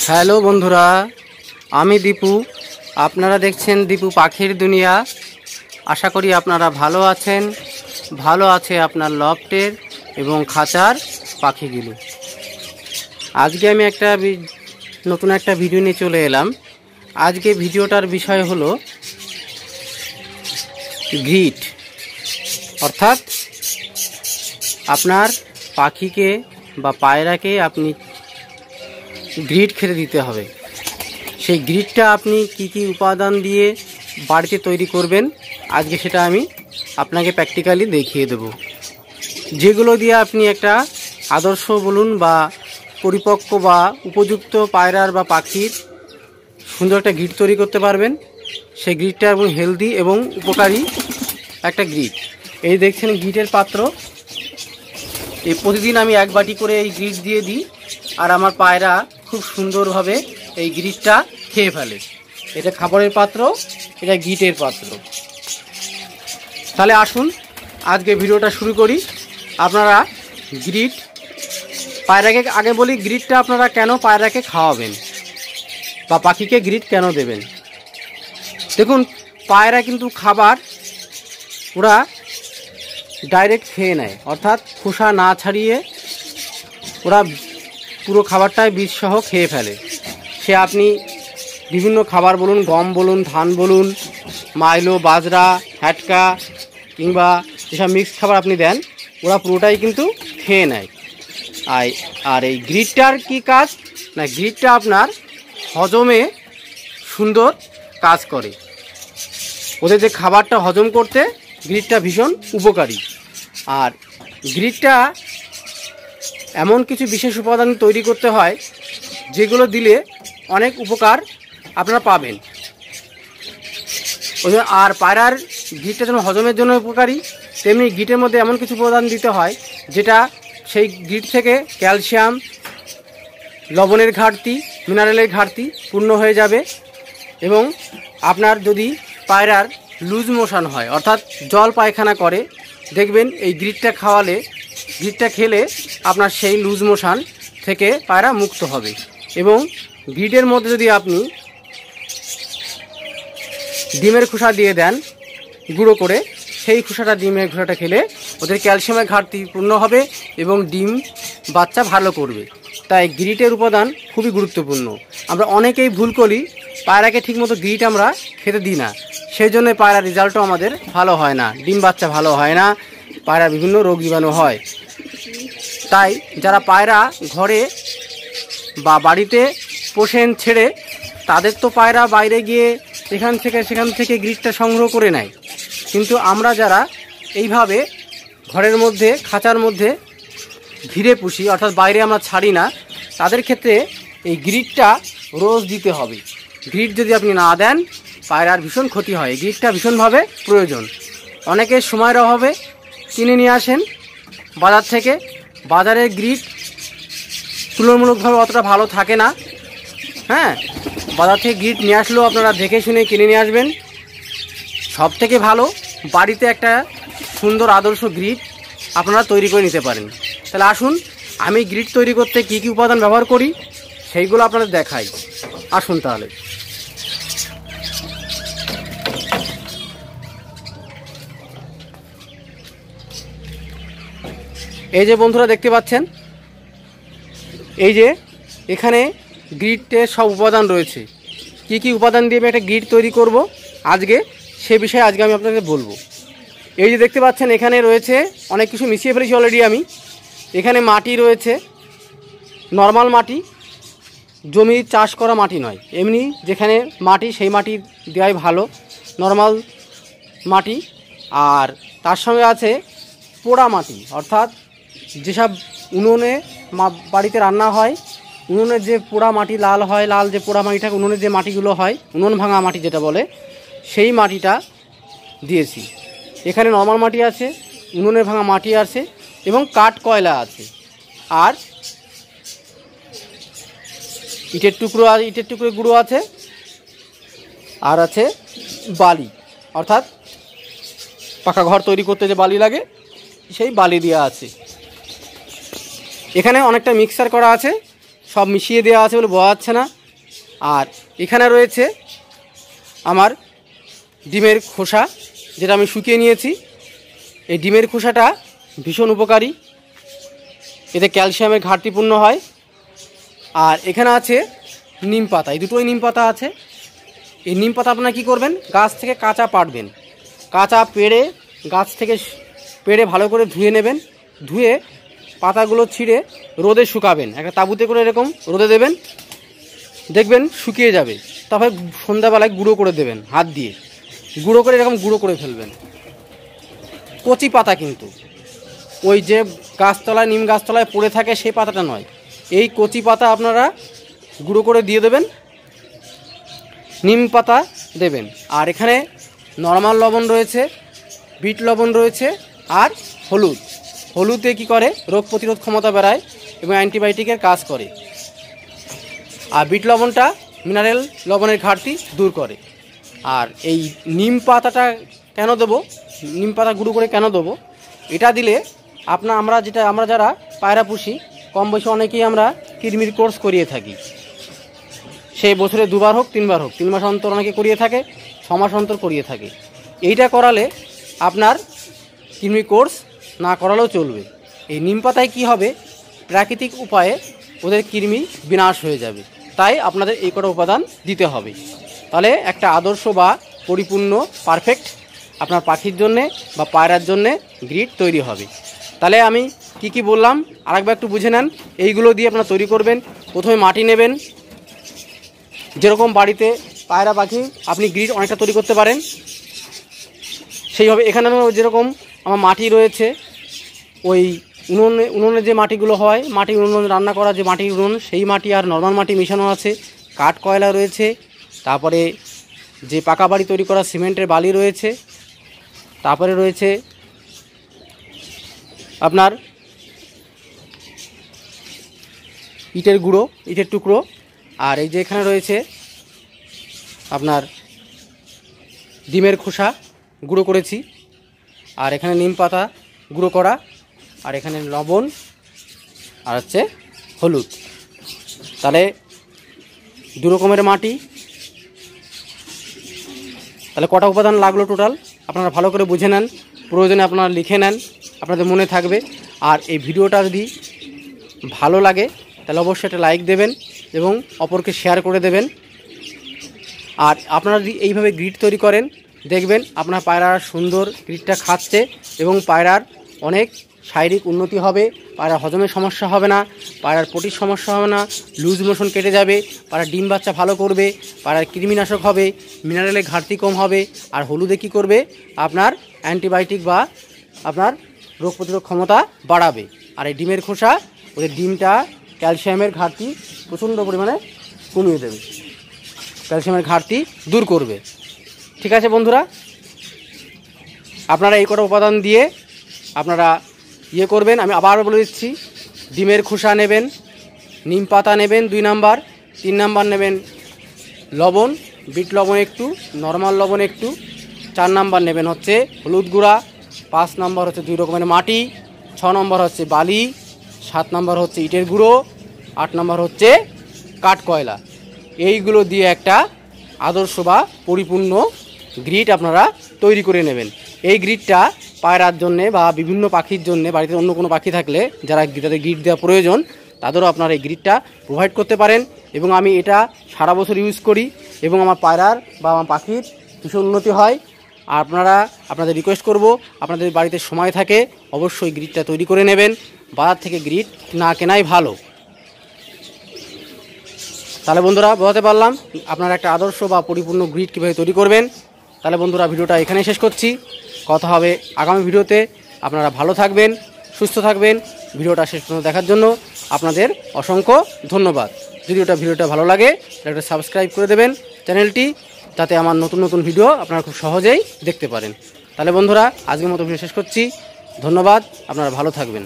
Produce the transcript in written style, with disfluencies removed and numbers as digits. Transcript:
Hello বন্ধুরা, আমি দীপু। আপনারা দেখছেন দীপু পাখির দুনিয়া। আশা করি আপনারা ভালো আছেন। ভালো আছে আপনার লফটের এবং খাঁচার পাখিগুলো। আজকে আমি নতুন একটা ভিডিও নিয়ে চলে এলাম। আজকে ভিডিওটার বিষয় হলো গ্রিট, অর্থাৎ আপনার পাখিকে বা পায়রাকে আপনি গ্রিট খেতে দিতে হবে। সেই গ্রিটটা আপনি কি কি উপাদান দিয়ে বাড়িতে তৈরি করবেন, আজকে সেটা আমি আপনাকে প্র্যাকটিক্যালি দেখিয়ে দেব। যেগুলো দিয়ে আপনি একটা আদর্শ বলুন বা পরিপক্ক বা উপযুক্ত পায়রার বা পাখির সুন্দর একটা গ্রিট তৈরি করতে পারবেন। সেই গ্রিটটা এবং হেলদি এবং উপকারী একটা গ্রিট। এই দেখছেন গ্রিটের পাত্র। এই প্রতিদিন আমি এক বাটি করে এই গ্রিট দিয়ে দিই, আর আমার পায়রা খুব সুন্দরভাবে এই গ্রিটটা খেয়ে ফেলে। এটা খাবারের পাত্র, এটা গ্রিটের পাত্র। তাহলে আসুন আজকে ভিডিওটা শুরু করি। আপনারা গ্রিট পায়রাকে, আগে বলি গ্রিটটা আপনারা কেন পায়রাকে খাওয়াবেন বা পাখিকে গ্রিট কেন দেবেন। দেখুন, পায়রা কিন্তু খাবার ওরা ডাইরেক্ট খেয়ে নেয়, অর্থাৎ খোসা না ছাড়িয়ে ওরা পুরো খাবারটাই বীজসহ খেয়ে ফেলে। সে আপনি বিভিন্ন খাবার বলুন, গম বলুন, ধান বলুন, মাইলো, বাজরা, হ্যাটকা কিংবা যেসব মিক্স খাবার আপনি দেন, ওরা পুরোটাই কিন্তু খেয়ে নেয়। আর এই গ্রিটটার কি কাজ না, গ্রিটটা আপনার হজমে সুন্দর কাজ করে। ওদের যে খাবারটা হজম করতে গ্রিটটা ভীষণ উপকারী। আর গ্রিটটা এমন কিছু বিশেষ উপাদান তৈরি করতে হয় যেগুলো দিলে অনেক উপকার আপনারা পাবেন। আর পায়রার গ্রিটটা যেমন হজমের জন্য উপকারী, তেমনি গ্রিটের মধ্যে এমন কিছু উপাদান দিতে হয় যেটা সেই গ্রিট থেকে ক্যালসিয়াম, লবণের ঘাটতি, মিনারেলের ঘাটতি পূর্ণ হয়ে যাবে। এবং আপনার যদি পায়রার লুজ মোশন হয়, অর্থাৎ জল পায়খানা করে, দেখবেন এই গ্রিটটা খেলে আপনার সেই লুজ মোশন থেকে পায়রা মুক্ত হবে। এবং গ্রিটের মধ্যে যদি আপনি ডিমের খোসা দিয়ে দেন গুঁড়ো করে, সেই ডিমের খোসাটা খেলে ওদের ক্যালসিয়ামের ঘাটতি পূর্ণ হবে এবং ডিম বাচ্চা ভালো করবে। তাই গ্রিটের উপাদান খুবই গুরুত্বপূর্ণ। আমরা অনেকেই ভুল করি, পায়রাকে ঠিকমতো গ্রিট আমরা খেতে দিই না, সেই জন্য পায়রার রেজাল্টও আমাদের ভালো হয় না, ডিম বাচ্চা ভালো হয় না, পায়রা বিভিন্ন রোগ জীবাণু হয়। তাই যারা পায়রা ঘরে বা বাড়িতে পোষেন ছেড়ে, তাদের তো পায়রা বাইরে গিয়ে সেখান থেকে গ্রিটটা সংগ্রহ করে নেয়। কিন্তু আমরা যারা এইভাবে ঘরের মধ্যে, খাঁচার মধ্যে ঘিরে পুষি, অর্থাৎ বাইরে আমরা ছাড়ি না, তাদের ক্ষেত্রে এই গ্রিটটা রোজ দিতে হবে। গ্রিট যদি আপনি না দেন, পায়রার ভীষণ ক্ষতি হয়। গ্রিটটা ভীষণভাবে প্রয়োজন। অনেকের সময়ের অভাবে কিনে নিয়ে আসেন বাজার থেকে। বাজারের গ্রিট তুলনামূলকভাবে অতটা ভালো থাকে না। হ্যাঁ, বাজার থেকে গ্রিট নিয়ে আসলেও আপনারা দেখে শুনে কিনে নিয়ে আসবেন। সব থেকে ভালো বাড়িতে একটা সুন্দর আদর্শ গ্রিট আপনারা তৈরি করে নিতে পারেন। তাহলে আসুন আমি গ্রিট তৈরি করতে কি কি উপাদান ব্যবহার করি সেইগুলো আপনাদের দেখাই। আসুন তাহলে। এই যে বন্ধুরা দেখতে পাচ্ছেন, এই যে এখানে গ্রিটের সব উপাদান রয়েছে। কি কি উপাদান দিয়ে আমি একটা গ্রিট তৈরি করব আজকে, সে বিষয়ে আজকে আমি আপনাদের বলবো। এই যে দেখতে পাচ্ছেন, এখানে রয়েছে অনেক কিছু মিশিয়ে ফেলেছি অলরেডি আমি। এখানে মাটি রয়েছে, নর্মাল মাটি, জমির চাষ করা মাটি নয়, এমনি যেখানে মাটি সেই মাটি দেওয়াই ভালো, নর্মাল মাটি। আর তার সঙ্গে আছে পোড়া মাটি, অর্থাৎ যেসব উনুনে বাড়িতে রান্না হয়, উনুনের যে পোড়া মাটি লাল হয়, লাল যে পোড়া মাটিটা, উনুনের যে মাটিগুলো হয়, উনুন ভাঙা মাটি যেটা বলে, সেই মাটিটা দিয়েছি। এখানে নর্মাল মাটি আছে, উনুনের ভাঙা মাটি আছে এবং কাঠ কয়লা আছে। আর ইটের টুকরো গুঁড়ো আছে। আর আছে বালি, অর্থাৎ পাকা ঘর তৈরি করতে যে বালি লাগে, সেই বালি দেওয়া আছে। এখানে অনেকটা মিক্সার করা আছে, সব মিশিয়ে দেওয়া আছে বলে বোঝা যাচ্ছে না। আর এখানে রয়েছে আমার ডিমের খোসা, যেটা আমি শুকিয়ে নিয়েছি। এই ডিমের খোসাটা ভীষণ উপকারী, এতে ক্যালসিয়ামের ঘাটতি পূর্ণ হয়। আর এখানে আছে নিম পাতা, এই দুটোই নিম পাতা আছে। এই নিম পাতা আপনারা কী করবেন, গাছ থেকে কাঁচা পাড়বেন, কাঁচা পেড়ে গাছ থেকে পেড়ে ভালো করে ধুয়ে নেবেন, ধুয়ে পাতাগুলো ছিঁড়ে রোদে শুকাবেন, একটা তাঁবুতে করে এরকম রোদে দেবেন, দেখবেন শুকিয়ে যাবে। তারপরে সন্ধ্যাবেলায় গুঁড়ো করে দেবেন, হাত দিয়ে গুঁড়ো করে এরকম গুঁড়ো করে ফেলবেন। কচি পাতা কিন্তু, ওই যে গাছতলায় নিম গাছতলায় পড়ে থাকে সেই পাতাটা নয়, এই কচি পাতা আপনারা গুঁড়ো করে দিয়ে দেবেন, নিম পাতা দেবেন। আর এখানে নরমাল লবণ রয়েছে, বিট লবণ রয়েছে, আর হলুদ। হলুদে কী করে, রোগ প্রতিরোধ ক্ষমতা বাড়ায় এবং অ্যান্টিবায়োটিকের কাজ করে। আর বিট লবণটা মিনারেল লবণের ঘাটতি দূর করে। আর এই নিম পাতাটা কেন দেবো, নিম পাতা গুঁড়ো করে কেন দেবো, এটা দিলে আমরা যারা পায়রা পুষি, কম বয়সে অনেকেই আমরা কৃমির কোর্স করিয়ে থাকি। সেই বছরে 2 বার হোক 3 বার হোক, 3 মাস অন্তর অনেকে করিয়ে থাকে, 6 মাস অন্তর করিয়ে থাকে। এইটা করালে আপনার কৃমি কোর্স না করালেও চলবে। এই নিম পাতায় কী হবে, প্রাকৃতিক উপায়ে ওদের কৃমি বিনাশ হয়ে যাবে। তাই আপনাদের এই কটা উপাদান দিতে হবে, তাহলে একটা আদর্শ বা পরিপূর্ণ পারফেক্ট আপনার পাখির জন্যে বা পায়রার জন্যে গ্রিড তৈরি হবে। তাহলে আমি কি বললাম আরেকবার একটু বুঝে নেন। এইগুলো দিয়ে আপনারা তৈরি করবেন। প্রথমে মাটি নেবেন, যেরকম বাড়িতে পায়রা পাখি আপনি গ্রিড অনেকটা তৈরি করতে পারেন সেইভাবে। এখানে যেরকম আমার মাটি রয়েছে, ওই উনুনে যে মাটিগুলো হয়, উনুন রান্না করা যে মাটির উনুন, সেই মাটি আর নর্মাল মাটি মেশানো আছে, কাঠ কয়লা রয়েছে, তারপরে যে পাকা বাড়ি তৈরি করা সিমেন্টের বালি রয়েছে, তারপরে রয়েছে আপনার ইটের গুঁড়ো, ইটের টুকরো। আর এই যে এখানে রয়েছে আপনার ডিমের খোসা গুঁড়ো করেছি, আর এখানে নিম পাতা গুঁড়ো করা, আর এখানে লবণ, আর হচ্ছে হলুদ। তাহলে 2 রকমের মাটি। তাহলে কটা উপাদান লাগলো টোটাল আপনারা ভালো করে বুঝে নেন, প্রয়োজনে আপনারা লিখে নেন, আপনাদের মনে থাকবে। আর এই ভিডিওটা যদি ভালো লাগে তাহলে অবশ্যই একটা লাইক দেবেন এবং অপরকে শেয়ার করে দেবেন। আর আপনারা যদি এইভাবে গ্রিড তৈরি করেন, দেখবেন আপনার পায়রার সুন্দর গ্রিডটা খাচ্ছে এবং পায়রার অনেক শারীরিক উন্নতি হবে, পায়রার হজমের সমস্যা হবে না, পায়রার পটির সমস্যা হবে না, লুজ মোশন কেটে যাবে, পায়রার ডিম বাচ্চা ভালো করবে, পায়রার কৃমিনাশক হবে, মিনারেলের ঘাটতি কম হবে। আর হলুদে কী করবে, আপনার অ্যান্টিবায়োটিক বা আপনার রোগ প্রতিরোধ ক্ষমতা বাড়াবে। আর এই ডিমের খোসা ওদের ডিমটা ক্যালসিয়ামের ঘাটতি প্রচণ্ড পরিমাণে কমিয়ে দেবে, ক্যালসিয়ামের ঘাটতি দূর করবে। ঠিক আছে বন্ধুরা, আপনারা এই কটা উপাদান দিয়ে আপনারা করবেন। আমি আবার বলে দিচ্ছি, ডিমের খোসা নেবেন, নিম পাতা নেবেন 2 নাম্বার, 3 নাম্বার নেবেন লবণ, বিট লবণ একটু, নর্মাল লবণ একটু, 4 নাম্বার নেবেন হচ্ছে হলুদ গুঁড়া, 5 নাম্বার হচ্ছে 2 রকমের মাটি, 6 নম্বর হচ্ছে বালি, 7 নাম্বার হচ্ছে ইটের গুঁড়ো, 8 নাম্বার হচ্ছে কাঠ কয়লা। এইগুলো দিয়ে একটা আদর্শ বা পরিপূর্ণ গ্রিড আপনারা তৈরি করে নেবেন। এই গ্রিডটা পায়রার জন্যে বা বিভিন্ন পাখির জন্যে, বাড়িতে অন্য কোনো পাখি থাকলে যারা তাদের গ্রিড দেওয়া প্রয়োজন, তাদেরও আপনারা এই গ্রিডটা প্রোভাইড করতে পারেন। এবং আমি এটা সারা বছর ইউজ করি এবং আমার পায়রার বা আমার পাখির ভীষণ উন্নতি হয়। আর আপনাদের রিকোয়েস্ট করব, আপনাদের বাড়িতে সময় থাকে অবশ্যই গ্রিডটা তৈরি করে নেবেন, বাজার থেকে গ্রিড না কেনাই ভালো। তাহলে বন্ধুরা বোঝাতে পারলাম আপনারা একটা আদর্শ বা পরিপূর্ণ গ্রিড কীভাবে তৈরি করবেন। তাহলে বন্ধুরা ভিডিওটা এখানেই শেষ করছি, কথা হবে আগামী ভিডিওতে। আপনারা ভালো থাকবেন, সুস্থ থাকবেন। ভিডিওটা শেষ পর্যন্ত দেখার জন্য আপনাদের অসংখ্য ধন্যবাদ। যদি ভিডিওটা ভালো লাগে তাহলে একটা সাবস্ক্রাইব করে দেবেন চ্যানেলটি, যাতে আমার নতুন নতুন ভিডিও আপনারা খুব সহজেই দেখতে পারেন। তাহলে বন্ধুরা আজকের মতো ভিডিও শেষ করছি, ধন্যবাদ, আপনারা ভালো থাকবেন।